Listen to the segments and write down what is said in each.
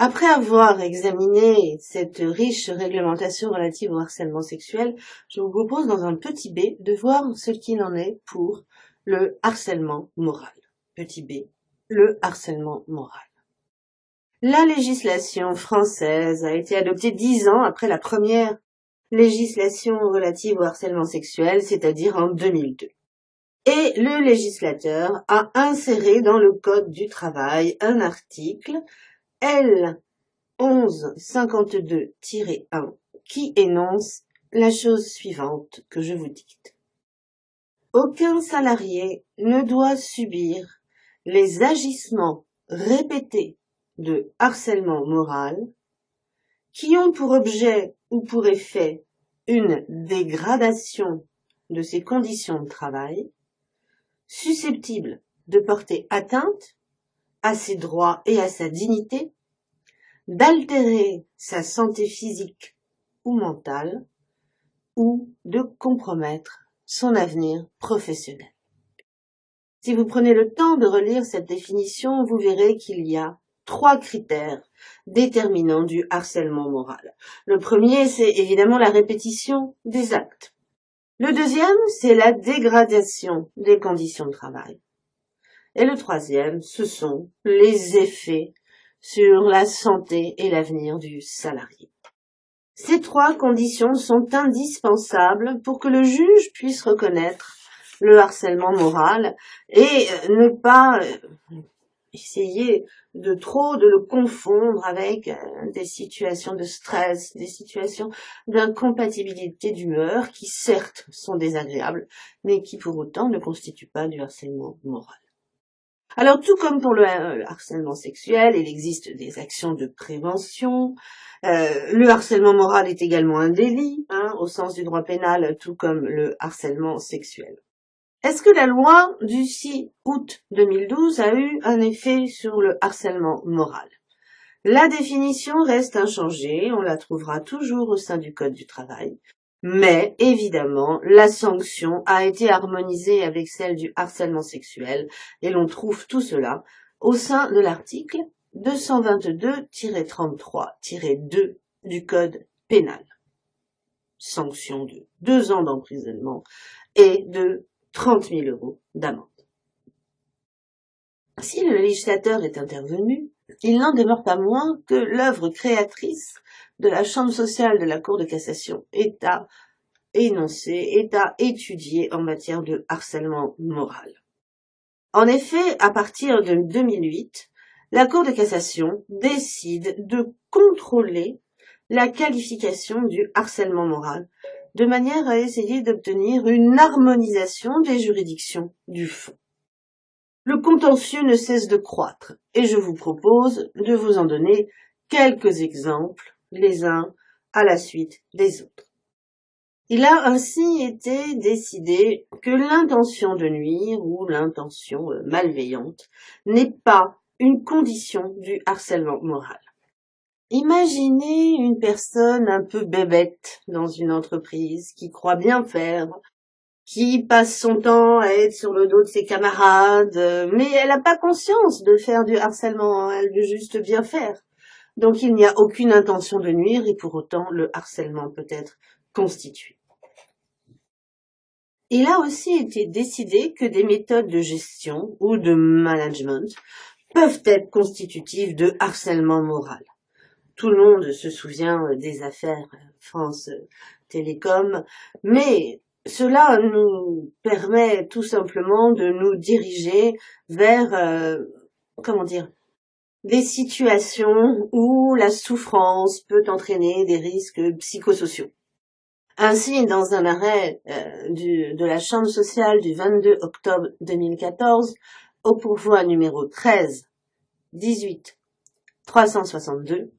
Après avoir examiné cette riche réglementation relative au harcèlement sexuel, je vous propose dans un petit b de voir ce qu'il en est pour le harcèlement moral. Petit b, le harcèlement moral. La législation française a été adoptée 10 ans après la première législation relative au harcèlement sexuel, c'est-à-dire en 2002. Et le législateur a inséré dans le Code du travail un article L 1152-1 qui énonce la chose suivante que je vous dicte. Aucun salarié ne doit subir les agissements répétés de harcèlement moral qui ont pour objet ou pour effet une dégradation de ses conditions de travail, susceptible de porter atteinte à ses droits et à sa dignité, d'altérer sa santé physique ou mentale, ou de compromettre son avenir professionnel. Si vous prenez le temps de relire cette définition, vous verrez qu'il y a 3 critères déterminants du harcèlement moral. Le premier, c'est évidemment la répétition des actes. Le deuxième, c'est la dégradation des conditions de travail. Et le troisième, ce sont les effets sur la santé et l'avenir du salarié. Ces 3 conditions sont indispensables pour que le juge puisse reconnaître le harcèlement moral et ne pas essayer de le confondre avec des situations de stress, des situations d'incompatibilité d'humeur qui certes sont désagréables, mais qui pour autant ne constituent pas du harcèlement moral. Alors, tout comme pour le harcèlement sexuel, il existe des actions de prévention. Le harcèlement moral est également un délit, au sens du droit pénal, tout comme le harcèlement sexuel. Est-ce que la loi du 6 août 2012 a eu un effet sur le harcèlement moral? La définition reste inchangée, on la trouvera toujours au sein du Code du travail. Mais, évidemment, la sanction a été harmonisée avec celle du harcèlement sexuel et l'on trouve tout cela au sein de l'article 222-33-2 du Code pénal. Sanction de 2 ans d'emprisonnement et de 30 000 € d'amende. Si le législateur est intervenu, il n'en demeure pas moins que l'œuvre créatrice de la Chambre sociale de la Cour de cassation est à étudier en matière de harcèlement moral. En effet, à partir de 2008, la Cour de cassation décide de contrôler la qualification du harcèlement moral, de manière à essayer d'obtenir une harmonisation des juridictions du fond. Le contentieux ne cesse de croître, et je vous propose de vous en donner quelques exemples, les uns à la suite des autres. Il a ainsi été décidé que l'intention de nuire ou l'intention malveillante n'est pas une condition du harcèlement moral. Imaginez une personne un peu bébête dans une entreprise qui croit bien faire, qui passe son temps à être sur le dos de ses camarades, mais elle n'a pas conscience de faire du harcèlement, elle veut juste bien faire. Donc il n'y a aucune intention de nuire et pour autant le harcèlement peut être constitué. Il a aussi été décidé que des méthodes de gestion ou de management peuvent être constitutives de harcèlement moral. Tout le monde se souvient des affaires France Télécom, mais cela nous permet tout simplement de nous diriger vers, des situations où la souffrance peut entraîner des risques psychosociaux. Ainsi, dans un arrêt de la Chambre sociale du 22 octobre 2014, au pourvoi numéro 13-18-362,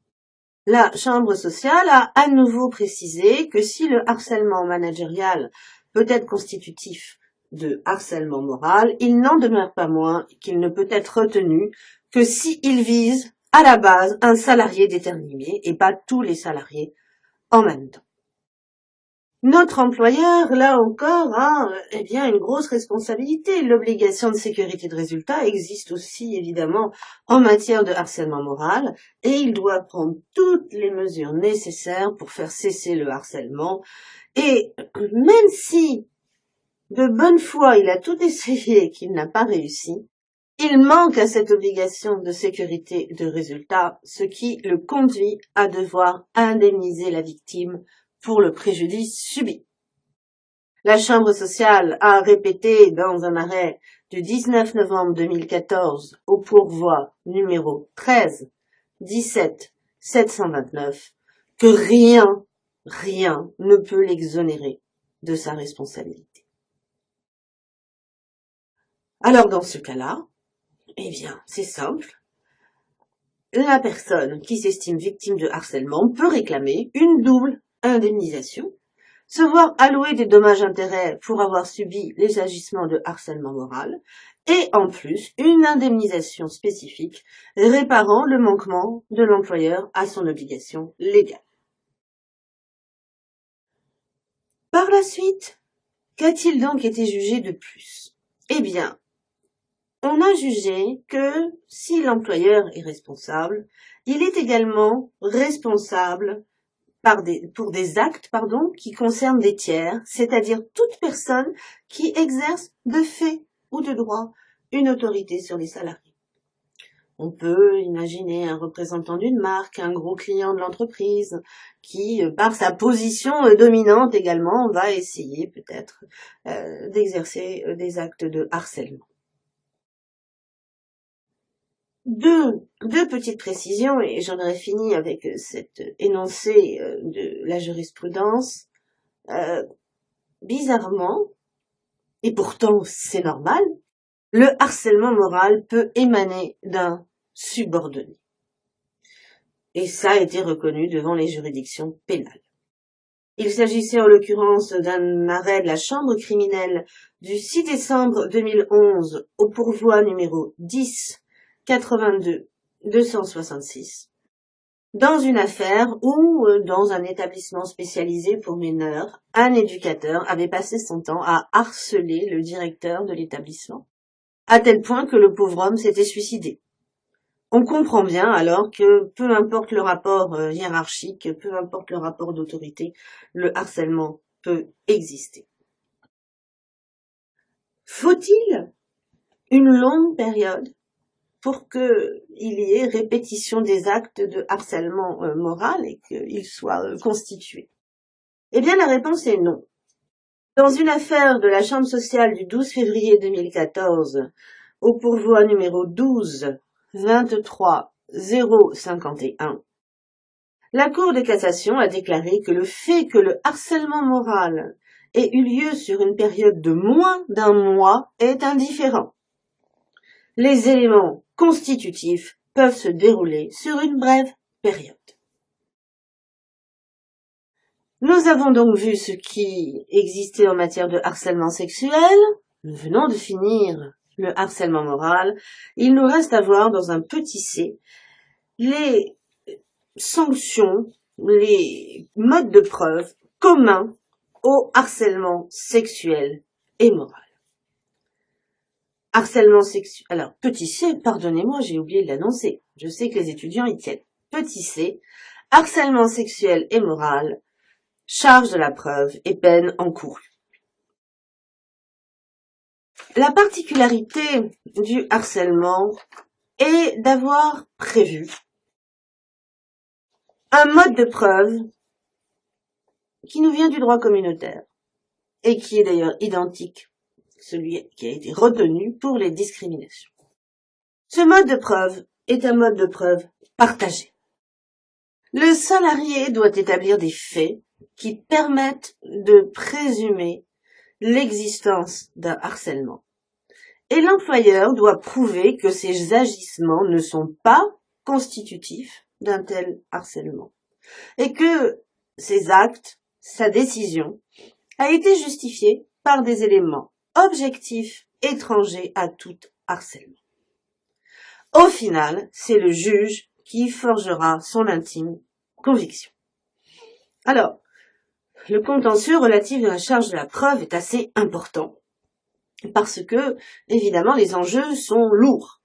la Chambre sociale a à nouveau précisé que si le harcèlement managérial peut être constitutif de harcèlement moral, il n'en demeure pas moins qu'il ne peut être retenu que s'il vise à la base un salarié déterminé et pas tous les salariés en même temps. Notre employeur, là encore, a une grosse responsabilité. L'obligation de sécurité de résultat existe aussi, évidemment, en matière de harcèlement moral, et il doit prendre toutes les mesures nécessaires pour faire cesser le harcèlement. Et même si, de bonne foi, il a tout essayé et qu'il n'a pas réussi, il manque à cette obligation de sécurité de résultat, ce qui le conduit à devoir indemniser la victime pour le préjudice subi. La Chambre sociale a répété dans un arrêt du 19 novembre 2014 au pourvoi numéro 13 17 729 que rien ne peut l'exonérer de sa responsabilité. Alors dans ce cas-là, c'est simple. La personne qui s'estime victime de harcèlement peut réclamer une double indemnisation, se voir allouer des dommages-intérêts pour avoir subi les agissements de harcèlement moral, et en plus une indemnisation spécifique réparant le manquement de l'employeur à son obligation légale. Par la suite, qu'a-t-il donc été jugé de plus? On a jugé que si l'employeur est responsable, il est également responsable pour des actes qui concernent des tiers, c'est-à-dire toute personne qui exerce de fait ou de droit une autorité sur les salariés. On peut imaginer un représentant d'une marque, un gros client de l'entreprise, qui, par sa position dominante également, va essayer peut-être d'exercer des actes de harcèlement. Deux petites précisions, et j'en aurais fini avec cet énoncé de la jurisprudence. Bizarrement, et pourtant c'est normal, le harcèlement moral peut émaner d'un subordonné. Et ça a été reconnu devant les juridictions pénales. Il s'agissait en l'occurrence d'un arrêt de la Chambre criminelle du 6 décembre 2011 au pourvoi numéro 10 82 266, dans une affaire où, dans un établissement spécialisé pour mineurs, un éducateur avait passé son temps à harceler le directeur de l'établissement, à tel point que le pauvre homme s'était suicidé. On comprend bien alors que peu importe le rapport hiérarchique, peu importe le rapport d'autorité, le harcèlement peut exister. Faut-il une longue période pour qu'il y ait répétition des actes de harcèlement moral et qu'ils soient constitués? La réponse est non. Dans une affaire de la Chambre sociale du 12 février 2014, au pourvoi numéro 12 23 051, la Cour de cassation a déclaré que le fait que le harcèlement moral ait eu lieu sur une période de moins d'un mois est indifférent. Les éléments constitutifs peuvent se dérouler sur une brève période. Nous avons donc vu ce qui existait en matière de harcèlement sexuel. Nous venons de finir le harcèlement moral. Il nous reste à voir dans un petit c les sanctions, les modes de preuve communs au harcèlement sexuel et moral. Harcèlement sexuel. Alors, petit c, pardonnez-moi, j'ai oublié de l'annoncer. Je sais que les étudiants y tiennent. Petit c, harcèlement sexuel et moral, charge de la preuve et peine encourue. La particularité du harcèlement est d'avoir prévu un mode de preuve qui nous vient du droit communautaire et qui est d'ailleurs identique, celui qui a été retenu pour les discriminations. Ce mode de preuve est un mode de preuve partagé. Le salarié doit établir des faits qui permettent de présumer l'existence d'un harcèlement. Et l'employeur doit prouver que ces agissements ne sont pas constitutifs d'un tel harcèlement et que ces actes, sa décision, a été justifiée par des éléments objectifs étrangers à tout harcèlement. Au final, c'est le juge qui forgera son intime conviction. Alors, Le contentieux relatif à la charge de la preuve est assez important parce que, évidemment, les enjeux sont lourds.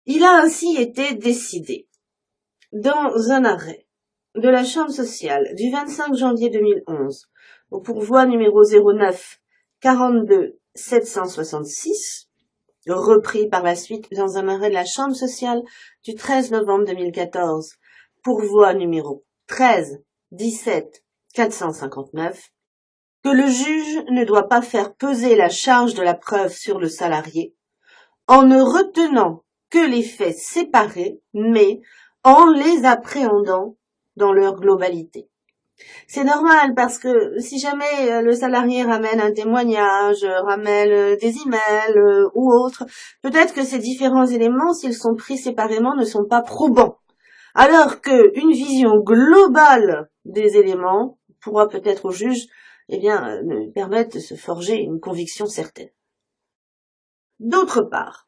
Il a ainsi été décidé, dans un arrêt de la Chambre sociale du 25 janvier 2011, au pourvoi numéro 09 42 766, repris par la suite dans un arrêt de la Chambre sociale du 13 novembre 2014, pourvoi numéro 13 17 459, que le juge ne doit pas faire peser la charge de la preuve sur le salarié en ne retenant que les faits séparés, mais en les appréhendant dans leur globalité. C'est normal parce que si jamais le salarié ramène un témoignage, ramène des emails ou autre, peut-être que ces différents éléments, s'ils sont pris séparément, ne sont pas probants. Alors qu'une vision globale des éléments pourra peut-être au juge permettre de se forger une conviction certaine. D'autre part,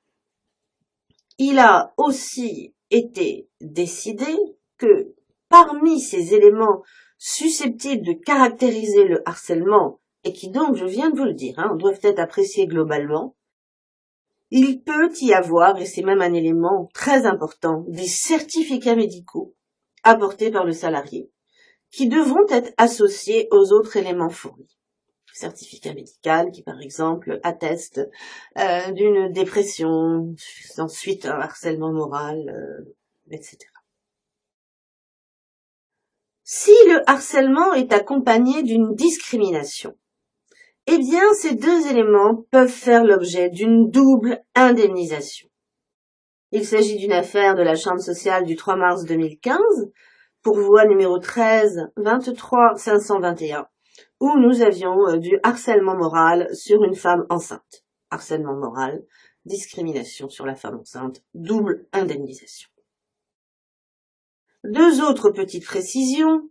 il a aussi été décidé que parmi ces éléments susceptibles de caractériser le harcèlement, et qui donc, je viens de vous le dire, doivent être appréciés globalement, il peut y avoir, et c'est même un élément très important, des certificats médicaux apportés par le salarié, qui devront être associés aux autres éléments fournis. Certificat médical qui, par exemple, atteste d'une dépression, ensuite un harcèlement moral, etc. Si le harcèlement est accompagné d'une discrimination, eh bien, ces deux éléments peuvent faire l'objet d'une double indemnisation. Il s'agit d'une affaire de la Chambre sociale du 3 mars 2015, pourvoi numéro 13 23 521, où nous avions du harcèlement moral sur une femme enceinte. Harcèlement moral, discrimination sur la femme enceinte, double indemnisation. Deux autres petites précisions.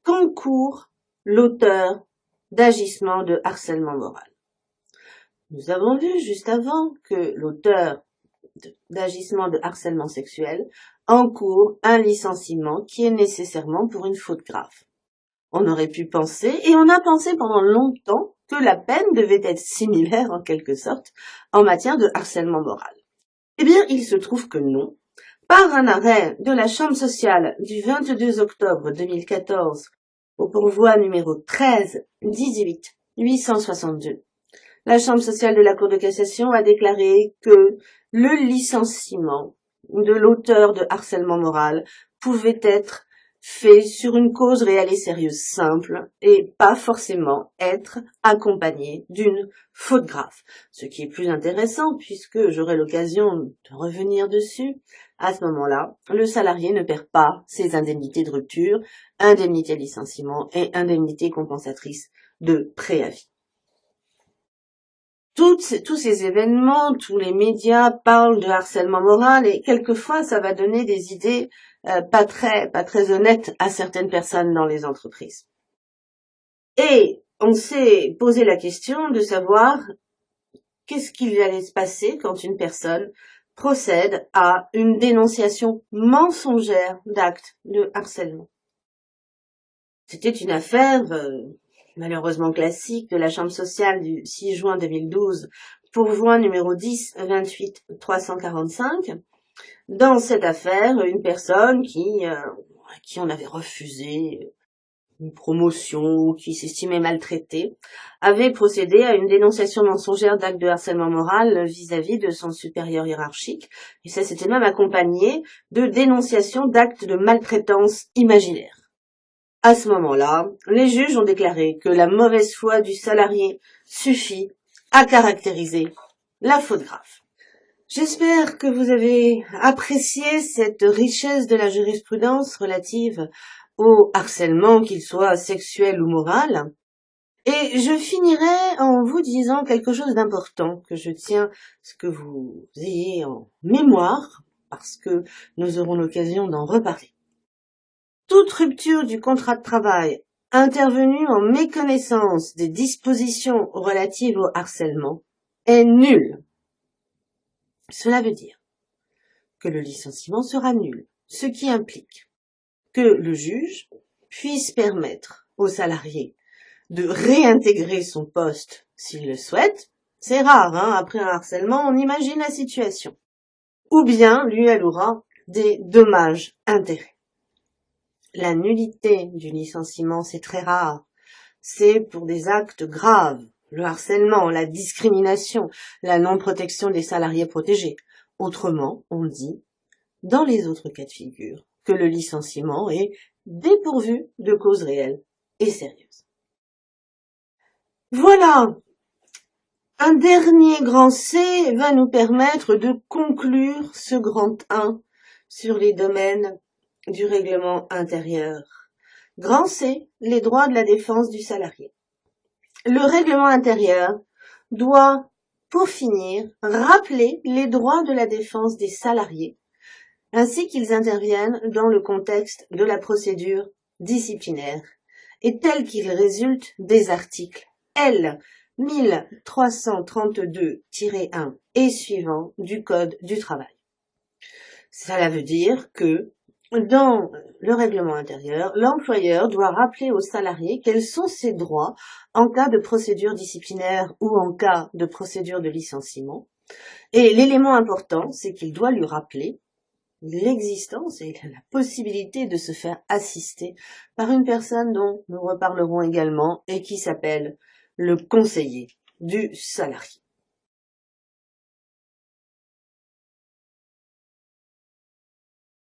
Qu'encourt l'auteur d'agissement de harcèlement moral. Nous avons vu juste avant que l'auteur d'agissement de harcèlement sexuel encourt un licenciement qui est nécessairement pour une faute grave. On aurait pu penser, et on a pensé pendant longtemps, que la peine devait être similaire en quelque sorte en matière de harcèlement moral. Eh bien, il se trouve que non. Par un arrêt de la Chambre sociale du 22 octobre 2014 au pourvoi numéro 13 18 862, la Chambre sociale de la Cour de cassation a déclaré que le licenciement de l'auteur de harcèlement moral pouvait être fait sur une cause réelle et sérieuse simple et pas forcément être accompagné d'une faute grave. Ce qui est plus intéressant puisque j'aurai l'occasion de revenir dessus. À ce moment-là, le salarié ne perd pas ses indemnités de rupture, indemnité de licenciement et indemnité compensatrice de préavis. Tous ces événements, tous les médias parlent de harcèlement moral et quelquefois ça va donner des idées pas très honnêtes à certaines personnes dans les entreprises. Et on s'est posé la question de savoir qu'est-ce qu'il allait se passer quand une personne procède à une dénonciation mensongère d'actes de harcèlement. C'était une affaire malheureusement classique de la Chambre sociale du 6 juin 2012, pourvoi numéro 10 28 345. Dans cette affaire, une personne qui on avait refusé une promotion, qui s'estimait maltraitée, avait procédé à une dénonciation mensongère d'actes de harcèlement moral vis-à-vis de son supérieur hiérarchique, et ça s'était même accompagné de dénonciations d'actes de maltraitance imaginaire. À ce moment-là, les juges ont déclaré que la mauvaise foi du salarié suffit à caractériser la faute grave. J'espère que vous avez apprécié cette richesse de la jurisprudence relative au harcèlement, qu'il soit sexuel ou moral. Et je finirai en vous disant quelque chose d'important que je tiens à ce que vous ayez en mémoire, parce que nous aurons l'occasion d'en reparler. Toute rupture du contrat de travail intervenue en méconnaissance des dispositions relatives au harcèlement est nulle. Cela veut dire que le licenciement sera nul, ce qui implique que le juge puisse permettre au salarié de réintégrer son poste s'il le souhaite. C'est rare, hein, après un harcèlement, on imagine la situation. Ou bien, lui, elle aura des dommages-intérêts. La nullité du licenciement, c'est très rare. C'est pour des actes graves. Le harcèlement, la discrimination, la non-protection des salariés protégés. Autrement, on dit, dans les autres cas de figure, que le licenciement est dépourvu de cause réelle et sérieuse. Voilà, un dernier grand C va nous permettre de conclure ce grand 1 sur les domaines du règlement intérieur. Grand C, les droits de la défense du salarié. Le règlement intérieur doit, pour finir, rappeler les droits de la défense des salariés, ainsi qu'ils interviennent dans le contexte de la procédure disciplinaire, et tels qu'ils résultent des articles L. 1332-1 et suivants du Code du travail. Cela veut dire que dans le règlement intérieur, l'employeur doit rappeler aux salariés quels sont ses droits en cas de procédure disciplinaire ou en cas de procédure de licenciement. Et l'élément important, c'est qu'il doit lui rappeler l'existence et la possibilité de se faire assister par une personne dont nous reparlerons également et qui s'appelle le conseiller du salarié.